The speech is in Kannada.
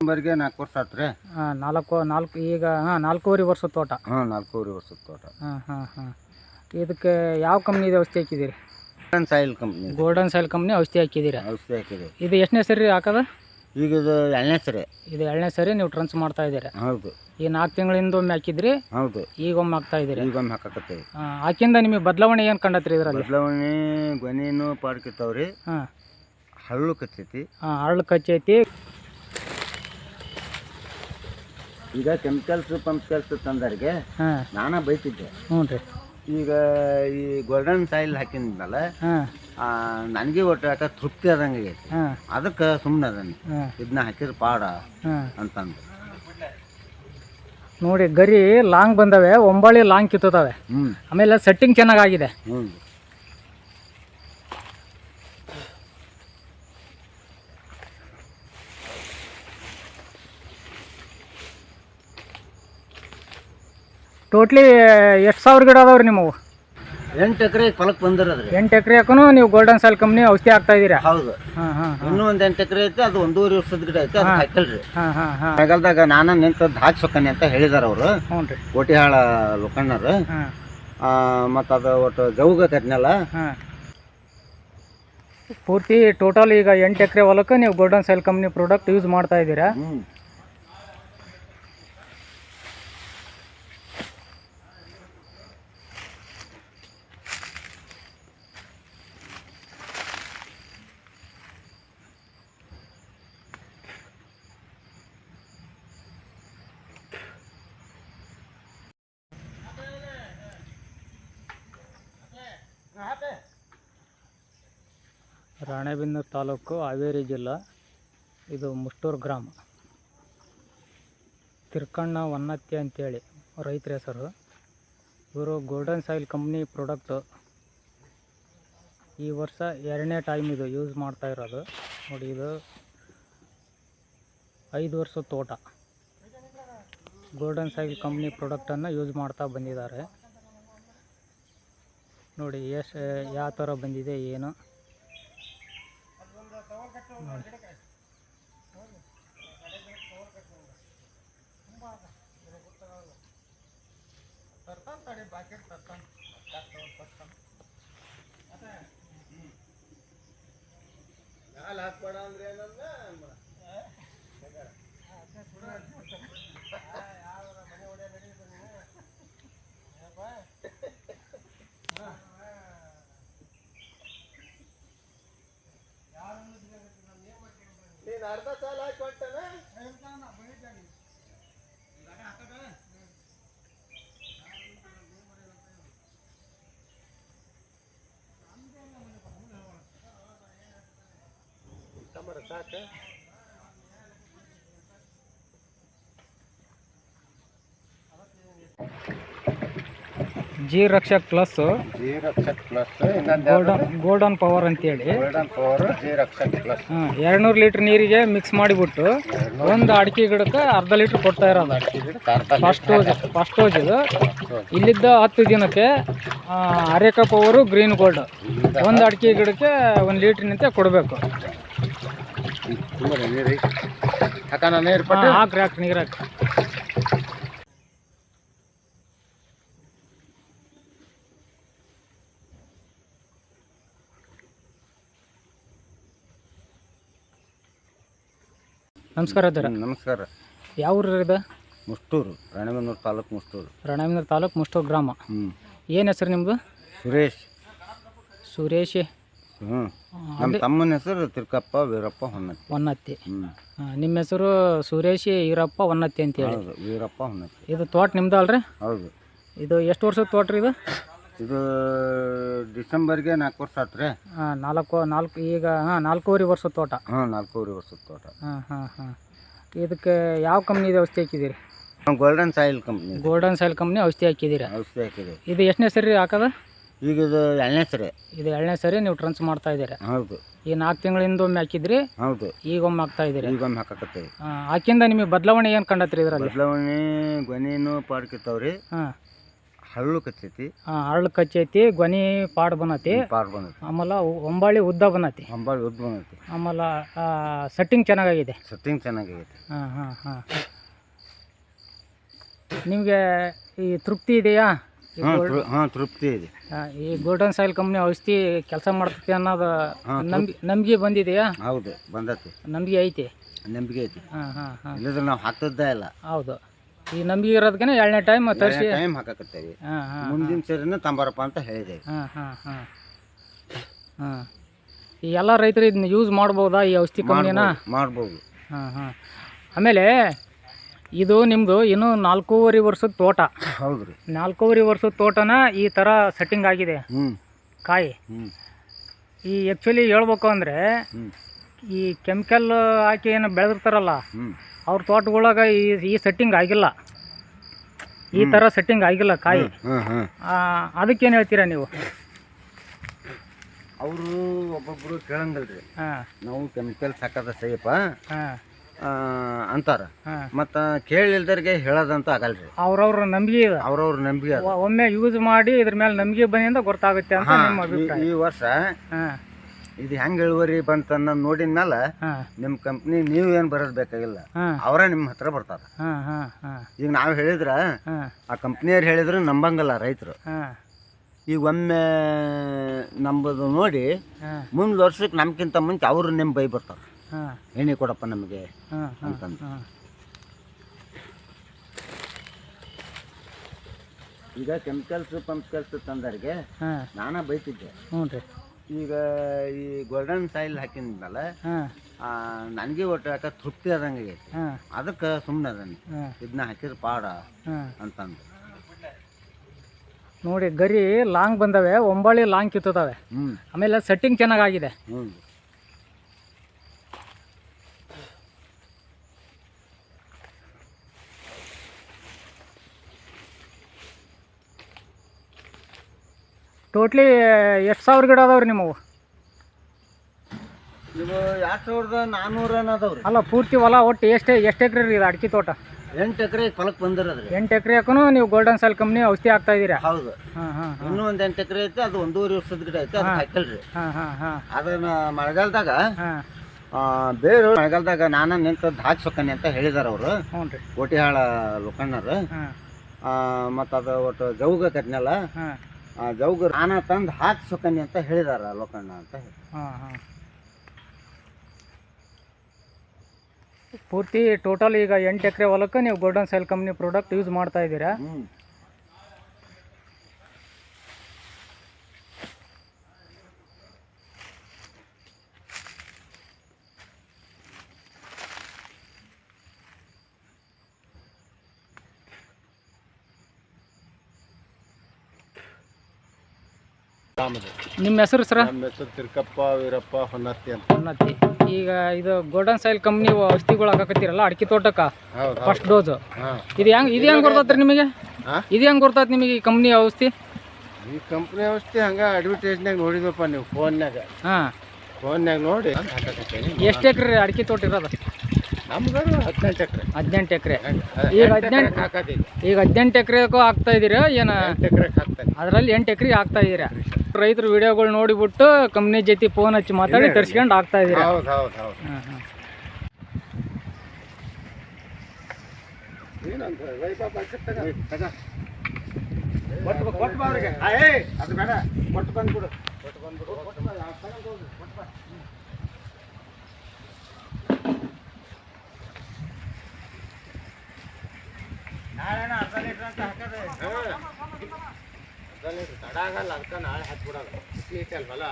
ನಂಬರ್ಗೆ 4 ವರ್ಷ ಆತ್ರಿ. ಹಾಂ, ನಾಲ್ಕು ಈಗ 4.5 ವರ್ಷದ ತೋಟ. 4.5 ವರ್ಷದ ತೋಟ. ಇದಕ್ಕೆ ಯಾವ ಕಂಪ್ನಿದು ಔಷಧಿ ಹಾಕಿದ್ದೀರಿ? ಗೋಲ್ಡನ್ ಸಾಯಿಲ್ ಕಂಪ್ನಿ ಔಷಧಿ ಹಾಕಿದ್ದೀರಾ? ಔಷಧಿ ಹಾಕಿದೆ. ಇದು ಎಷ್ಟನೇ ಸರಿ ಹಾಕೋದು? ಈಗ ಇದು 2ನೇ ಸರಿ. ಇದು 2ನೇ ಸರಿ ನೀವು ಟ್ರಾನ್ಸ್ ಮಾಡ್ತಾ ಇದ್ದೀರಾ? ಹೌದು. ಈ 4 ತಿಂಗಳಿಂದ ಒಮ್ಮೆ ಹಾಕಿದ್ರಿ? ಹೌದು. ಈಗ ಒಮ್ಮೆ ಹಾಕ್ತಾ ಇದ್ದೀರಿ? ಈಗ ಒಮ್ಮೆ ಹಾಕಕತ್ತೀವಿ. ಹಾಕಿಂದ ನಿಮಗೆ ಬದಲಾವಣೆ ಏನು ಕಂಡತ್ರಿ ಇದರಲ್ಲಿ? ಬದಲಾವಣೆ ಗೊನೆನೂ ಪಾಡ್ಕಿರ್ತಾವ್ರಿ. ಹಳ್ಳು ಕಚ್ಚೈತಿ. ಹಳ್ಳು ಕಚ್ಚೈತಿ. ಈಗ ಕೆಮಿಕಲ್ಸ್ ಪಂಪ್ಸ್ ತಂದರಿಗೆ ನಾನಾ ಬೈತಿದ್ದೆ. ಹ್ಞೂ ರೀ. ಈಗ ಈ ಗೋಲ್ಡನ್ ಸಾಯಿಲ್ ಹಾಕಿದ್ನಲ್ಲ, ನನಗೆ ಒಟ್ಟು ಯಾಕೆ ತೃಪ್ತಿ ಆದಂಗೆ ಆಗೈತಿ. ಅದಕ್ಕೆ ಸುಮ್ಮನೆ ಅದನ್ನು ಇದನ್ನ ಹಾಕಿದ್ರೆ ಪಾಡ ಅಂತಂದು ನೋಡಿ. ಗರಿ ಲಾಂಗ್ ಬಂದವೆ, ಒಂಬಳಿ ಲಾಂಗ್ ಕಿತ್ತವೆ. ಆಮೇಲೆ ಸೆಟ್ಟಿಂಗ್ ಚೆನ್ನಾಗಿದೆ. ಟೋಟ್ಲಿ ಎಷ್ಟು ಸಾವಿರ ಗಿಡ ಅದಾವ್ರಿ ನಿಮ್ಮವು? 8 ಎಕರೆ ಹೊಲಕ್ಕೆ ಬಂದಿರೋದ್ರಿ. 8 ಎಕರೆಗೂ ನೀವು ಗೋಲ್ಡನ್ ಸಾಯಿಲ್ ಕಂಪ್ನಿ ಔಷಧಿ ಹಾಕ್ತಾ ಇದ್ದೀರಾ? ಹೌದು. ಇನ್ನೂ ಒಂದು 8 ಎಕರೆ ಐತೆ, ಅದು 1.5 ವರ್ಷದ ಗಿಡ ಐತೆ, ಅದು ಹಾಕಲ್ರಿ. ಮಳೆಗಾಲದಾಗ ನಾನು ನಿಂತದ್ದು ಹಾಕ್ಸೋಕನಿ ಅಂತ ಹೇಳಿದಾರ ಅವರು. ಹ್ಞೂ ರೀ. ಕೋಟಿಹಾಳ ಲೋಕಣ್ಣರು. ಮತ್ತು ಅದು ಒಟ್ಟು ಜೌಗ ಕಟ್ನೆಲ್ಲ ಪೂರ್ತಿ ಟೋಟಲ್ ಈಗ 8 ಎಕರೆ ಹೊಲಕ್ಕೆ ನೀವು golden soil company product use ಮಾಡ್ತಾ ಇದ್ದೀರಾ? ರಾಣೆಬೆನ್ನೂರು ತಾಲೂಕು, ಹಾವೇರಿ ಜಿಲ್ಲಾ. ಇದು ಮುಷ್ಟೂರು ಗ್ರಾಮ. ತಿರ್ಕಣ್ಣ ವನ್ನತ್ತಿ ಅಂತೇಳಿ ರೈತರ ಹೆಸರು. ಇವರು ಗೋಲ್ಡನ್ ಸಾಯಿಲ್ ಕಂಪ್ನಿ ಪ್ರಾಡಕ್ಟು ಈ ವರ್ಷ 2ನೇ ಟೈಮ್ ಇದು ಯೂಸ್ ಮಾಡ್ತಾ ಇರೋದು. ನೋಡಿ, ಇದು 5 ವರ್ಷದ ತೋಟ. ಗೋಲ್ಡನ್ ಸಾಯಿಲ್ ಕಂಪ್ನಿ ಪ್ರಾಡಕ್ಟನ್ನು ಯೂಸ್ ಮಾಡ್ತಾ ಬಂದಿದ್ದಾರೆ. ನೋಡಿ ಎಷ್ಟು ಯಾವ ಥರ ಬಂದಿದೆ ಏನು ನೋಡಿ. ಅರ್ಧ ಸಾಲ ಹಾಕೊಟ್ಟನ ಸಾಕ. G Rakshak plus, golden power ಅಂತೇಳಿ. 200 ಲೀಟ್ರ್ ನೀರಿಗೆ ಮಿಕ್ಸ್ ಮಾಡಿಬಿಟ್ಟು ಒಂದು ಅಡಿಕೆ ಗಿಡಕ್ಕೆ ಅರ್ಧ ಲೀಟ್ರ್ ಕೊಡ್ತಾ ಇರೋದು. ಫಸ್ಟ್ ಡೋಸ್ ಇದು. ಇಲ್ಲಿದ್ದ 10 ದಿನಕ್ಕೆ ಅರೇಕಾ ಪವರು ಗ್ರೀನ್ ಗೋಲ್ಡ್ ಒಂದು ಅಡಿಕೆ ಗಿಡಕ್ಕೆ 1 ಲೀಟ್ರಿನಂತೆ ಕೊಡಬೇಕು. ಹಾಕ್ರಿ ನೀರು ಹಾಕಿ. ನಮಸ್ಕಾರ ಅಜ್ಜರ. ನಮಸ್ಕಾರ. ಯಾವ ಊರು ಇದು? ಮುಷ್ಟೂರು, ರಾಣೆಬೆನ್ನೂರು ತಾಲೂಕು ಮುಷ್ಟೂರು. ರಾಣೆಬೆನ್ನೂರು ತಾಲೂಕು ಮುಷ್ಟೂರು ಗ್ರಾಮ. ಏನು ಹೆಸರು ನಿಮ್ಮದು? ಸುರೇಶ್. ನಮ್ಮ ತಮ್ಮನ ಹೆಸರು ತಿರ್ಕಪ್ಪ ವೀರಪ್ಪ ಹೊನ್ನತ್ತಿ. ನಿಮ್ಮ ಹೆಸರು ಸುರೇಶ್ ಈರಪ್ಪ ಹೊನ್ನತ್ತಿ ಅಂತೇಳಿ. ವೀರಪ್ಪ ಹೊನ್ನತ್ತಿ. ಇದು ತೋಟ ನಿಮ್ದು ಅಲ್ರಿ? ಹೌದು. ಇದು ಎಷ್ಟು ವರ್ಷದ ತೋಟ ರೀ ಇದು? ಇದು ಡಿಸೆಂಬರ್ಗೆ 4 ವರ್ಷ ಆತ್ರಿ. ಈಗ 4.5 ವರ್ಷದ ತೋಟ. 4.5 ವರ್ಷದ ತೋಟ. ಇದಕ್ಕೆ ಯಾವ ಕಂಪ್ನಿದು ಔಷಧಿ ಹಾಕಿದ್ದೀರಿ? Golden soil company. Golden soil company ಔಷಧಿ ಹಾಕಿದ್ದೀರಾ? ಔಷಧಿ ಹಾಕಿದೆ. ಇದು ಎಷ್ಟನೇ ಸರಿ ಹಾಕೋದು? ಈಗ ಇದು 2ನೇ ಸರಿ. ಇದು 2ನೇ ಸರಿ ನೀವು ಟ್ರಾನ್ಸ್ ಮಾಡ್ತಾ ಇದ್ದೀರಾ? ಹೌದು. ಈ 4 ತಿಂಗಳಿಂದ ಒಮ್ಮೆ ಹಾಕಿದ್ರಿ? ಹೌದು. ಈಗ ಒಮ್ಮೆ ಹಾಕ್ತಾ ಇದ್ದೀರಿ? ಈಗ ಒಮ್ಮೆ ಹಾಕಕತ್ತೀವಿ. ಹಾಕಿಂದ ನಿಮಗೆ ಬದಲಾವಣೆ ಏನು ಕಂಡತ್ರಿ ಇದರಲ್ಲಿ? ಬದಲಾವಣೆ ಗೊನೆನೂ ಪಾಡ್ಕಿರ್ತಾವ್ರಿ. ಹಳ್ಳು ಕಚ್ಚೈತಿ, ಹಳ್ಳು ಕಚ್ಚೈತಿ, ಗೊನಿ ಪಾಡ್ ಬಂದತಿ, ಆಮೇಲೆ ಒಂಬಾಳಿ ಉದ್ದ ಬಂದತಿ, ಆಮೇಲೆ ಸೆಟ್ಟಿಂಗ್ ಚೆನ್ನಾಗಾಗಿದೆ. ಹಾಂ ಹಾಂ ಹಾಂ. ನಿಮಗೆ ಈ ತೃಪ್ತಿ ಇದೆಯಾ? ತೃಪ್ತಿ ಇದೆ. ಈ ಗೋಲ್ಡನ್ ಸಾಯಿಲ್ ಕಂಪ್ನಿ ಔಷಧಿ ಕೆಲಸ ಮಾಡ್ತೈತಿ ಅನ್ನೋದು ನಂಬಿಕೆ ಬಂದಿದೆಯಾ? ಹೌದು, ಬಂದತಿ. ನಂಬಿಕೆ ಐತಿ. ಹಾಂ ಹಾಂ ಹಾಂ. ಇಲ್ಲದ್ರೆ ನಾವು ಹಾಕ್ತದ್ದೇ ಇಲ್ಲ. ಹೌದು, ಈ ನಂಬಿಕೆ ಇರೋದಕ್ಕೆ 2ನೇ ಟೈಮ್ ತರಿಸಿ ಹಾಕಕತ್ತೇವೆ. ಮುಂದಿನ ಸರಿನ ತಂಬಾರಪ್ಪ ಅಂತ ಹೇಳಿದೆ. ಹಾಂ ಹಾಂ ಹಾಂ ಹಾಂ. ಈ ಎಲ್ಲ ರೈತರು ಇದನ್ನ ಯೂಸ್ ಮಾಡ್ಬೋದಾ ಈ ಔಷಧಿ ಕಂಪ್ನಿನ? ಮಾಡ್ಬೋದು. ಹಾಂ ಹಾಂ. ಆಮೇಲೆ ಇದು ನಿಮ್ಮದು ಇನ್ನೂ 4.5 ವರ್ಷದ ತೋಟ. ಹೌದು ರೀ. 4.5 ವರ್ಷದ ತೋಟನ ಈ ಥರ ಸೆಟ್ಟಿಂಗ್ ಆಗಿದೆ ಕಾಯಿ. ಈ ಆ್ಯಕ್ಚುಲಿ ಹೇಳ್ಬೇಕು ಅಂದರೆ ಈ ಕೆಮಿಕಲ್ ಹಾಕಿ ಏನು ಬೆಳೆದಿರ್ತಾರಲ್ಲ ಅವ್ರ ತೋಟಗಳಾಗ ಈ ಸೆಟ್ಟಿಂಗ್ ಆಗಿಲ್ಲ, ಈ ಥರ ಸೆಟ್ಟಿಂಗ್ ಆಗಿಲ್ಲ ಕಾಯಿ. ಅದಕ್ಕೇನು ಹೇಳ್ತೀರಾ ನೀವು? ಅವರು ಒಬ್ಬೊಬ್ಬರು ಕೇಳಂಗಿಲ್ರಿ. ನಾವು ಕೆಮಿಕಲ್ಸ್ ಹಾಕೋದ ಸಹಿಪ ಅಂತಾರ, ಮತ್ತು ಕೇಳಿಲ್ದರಿಗೆ ಹೇಳೋದಂತ ಆಗಲ್ರಿ. ಅವ್ರವ್ರ ನಂಬಿಕೆ ಇದೆ, ನಂಬಿಕೆ ಒಮ್ಮೆ ಯೂಸ್ ಮಾಡಿ ಇದ್ರ ಮೇಲೆ ನಂಬಿಕೆ ಬಂದಿಂದ ಗೊತ್ತಾಗುತ್ತೆ ಅಂತ ನಿಮ್ಮ ಅಭಿಪ್ರಾಯ. ಈ ವರ್ಷ ಇದು ಹೆಂಗೆ ಇಳುವರಿ ಬಂತನ್ನ ನೋಡಿದ ಮೇಲೆ ನಿಮ್ಮ ಕಂಪ್ನಿ ನೀವು ಏನು ಬರೋದು ಬೇಕಾಗಿಲ್ಲ, ಅವರ ನಿಮ್ಮ ಹತ್ರ ಬರ್ತಾರ. ಈಗ ನಾವು ಹೇಳಿದ್ರ ಆ ಕಂಪ್ನಿಯವ್ರು ಹೇಳಿದ್ರು ನಂಬಂಗಲ್ಲ ರೈತರು. ಈಗ ಒಮ್ಮೆ ನಂಬುದು ನೋಡಿ ಮುಂದೆ ವರ್ಷಕ್ಕೆ ನಮ್ಗಿಂತ ಮುಂಚೆ ಅವರು ನಿಮ್ಮ ಬೈ ಬರ್ತಾರೆ, ಎಣ್ಣೆ ಕೊಡಪ್ಪ ನಮಗೆ ಅಂತಂದು. ಈಗ ಕೆಮಿಕಲ್ಸ್ ತಂದರಿಗೆ ನಾನಾ ಬೈತಿದ್ದೆ. ಈಗ ಈ ಗೋಲ್ಡನ್ ಸಾಯಿಲ್ ಹಾಕಿದ್ಮೇಲೆ ನನಗೆ ಒಟ್ಟು ಯಾಕೆ ತೃಪ್ತಿ ಆದಂಗೆ ಆಗೈತಿ. ಅದಕ್ಕೆ ಸುಮ್ಮನೆ ಅದನ್ನು ಇದನ್ನ ಹಾಕಿದ್ರೆ ಪಾಡ ಅಂತಂದು. ನೋಡಿ, ಗರಿ ಲಾಂಗ್ ಬಂದವೆ, ಒಂಬಾಳಿ ಲಾಂಗ್ ಕಿತ್ತದವೆ, ಆಮೇಲೆ ಸೆಟ್ಟಿಂಗ್ ಚೆನ್ನಾಗಾಗಿದೆ. ಟೋಟ್ಲಿ ಎಷ್ಟು ಸಾವಿರ ಗಿಡ ಅದಾವ್ರಿ ನಿಮ್ಮವು? ಇವು 2400 ಅದಾವ್ರಿ. ಅಲ್ಲ, ಪೂರ್ತಿ ಹೊಲ ಒಟ್ಟು ಎಷ್ಟು ಎಕರೆ ರೀ ಇದು ಅಡಿಕೆ ತೋಟ? 8 ಎಕರೆ ಫಲಕ್ಕೆ ಬಂದಿರೋದ್ರಿ. 8 ಎಕರೆಗೂ ನೀವು ಗೋಲ್ಡನ್ ಸಾಯಿಲ್ ಕಂಪ್ನಿ ಔಷಧಿ ಹಾಕ್ತಾ ಇದ್ದೀರಾ? ಹೌದು. ಇನ್ನೂ ಒಂದು 8 ಎಕರೆ ಐತೆ, ಅದು 1.5 ವರ್ಷದ ಗಿಡ ಐತೆ, ಅದು ಹಾಕಲ್ರಿ. ಅದನ್ನ ಮಳೆಗಾಲದಾಗ ಬೇರೆ ಮಳೆಗಾಲದಾಗ ನಾನು ನಿಂತದ್ದು ಹಾಕ್ಸೋಕನಿ ಅಂತ ಹೇಳಿದಾರ ಅವರು. ಕೋಟಿಹಾಳ ಲೋಕಣ್ಣರು. ಮತ್ತು ಅದು ಒಟ್ಟು ಜೌಗ ಕಟ್ನೆಲ್ಲ ಜೌಗ ನಾನ ತಂದು ಹಾಕ್ಸೋಕನಿ ಅಂತ ಹೇಳಿದಾರ ಲೋಕಣ್ಣ ಅಂತ ಹೇಳಿ. ಪೂರ್ತಿ ಟೋಟಲ್ ಈಗ 8 ಎಕರೆ ಹೊಲಕ್ಕೆ ನೀವು golden soil company product use ಮಾಡ್ತಾ ಇದ್ದೀರಾ? ನಿಮ್ಮ ಹೆಸರು ಸರ? ನಮ್ಮ ಹೆಸರು ತಿರ್ಕಪ್ಪ ವೀರಪ್ಪ ಹೊನ್ನತ್ತಿ ಅಂತ. ಹೊನ್ನತ್ತಿ. ಈಗ ಇದು ಗೋಲ್ಡನ್ ಸಾಯಿಲ್ ಕಂಪ್ನಿ ಔಷಧಿಗಳು ಹಾಕಕತ್ತೀರಲ್ಲ ಅಡಿಕೆ ತೋಟಕ್ಕೆ, ಫಸ್ಟ್ ಡೋಸ್ ಇದು ಹೆಂಗೆ ಗೊತ್ತೈತ್ರಿ ನಿಮಗೆ? ಇದು ಹೆಂಗೆ ಗೊತ್ತಾಯ್ತು ನಿಮಗೆ ಈ ಕಂಪ್ನಿ ಔಷಧಿ? ಈ ಕಂಪ್ನಿ ಔಷಧಿ ಹಂಗೆ ಅಡ್ವರ್ಟೈಸ್ನಾಗ ನೋಡಿದ್ವಪ್ಪ ನೀವು ಫೋನ್ಯಾಗ. ಫೋನ್ಯಾಗ ನೋಡಿ ಎಷ್ಟು ಎಕರೆ ಅಡಿಕೆ ತೋಟ ಇರೋದು? ನಮ್ದು 18 ಎಕರೆ. 18 ಎಕರೆ. ಈಗ 18 ಎಕರೆಗೂ ಹಾಕ್ತಾ ಇದ್ದೀರಾ ಏನು? 8 ಎಕರೆಗೆ ಹಾಕ್ತಾನೆ. ಅದರಲ್ಲಿ 8 ಎಕರೆ ಹಾಕ್ತಾ ಇದ್ದೀರಾ. ರೈತರು ವಿಡಿಯೋಗಳು ನೋಡಿಬಿಟ್ಟು ಕಂಪ್ನಿ ಜೊತೆ ಫೋನ್ ಹಚ್ಚಿ ಮಾತಾಡಿ ತರಿಸ್ಕೊಂಡು ಹಾಕ್ತಾ ಇದ್ದೀರಾ? ಹೌದು ಹೌದು ಹೌದು. ಕೊಟ್ಟು ಅವ್ರಿಗೆ ಅದು ಬೇಡ, ಕೊಟ್ಟು ಬಂದ್ಬಿಡು. ನಾಳೆನ ಅರ್ಧ ಲೀಟ್ರ್ ಅಂತ ಹಾಕದೆ ಅರ್ಧ ಲೀಟ್ರ್ ತಡ ಆಗಲ್ಲ, ಅದಕ್ಕೆ ನಾಳೆ ಹಾಕ್ಬಿಡೋದು. ಇಟ್ಲಿ ಅಲ್ವಲ್ಲ.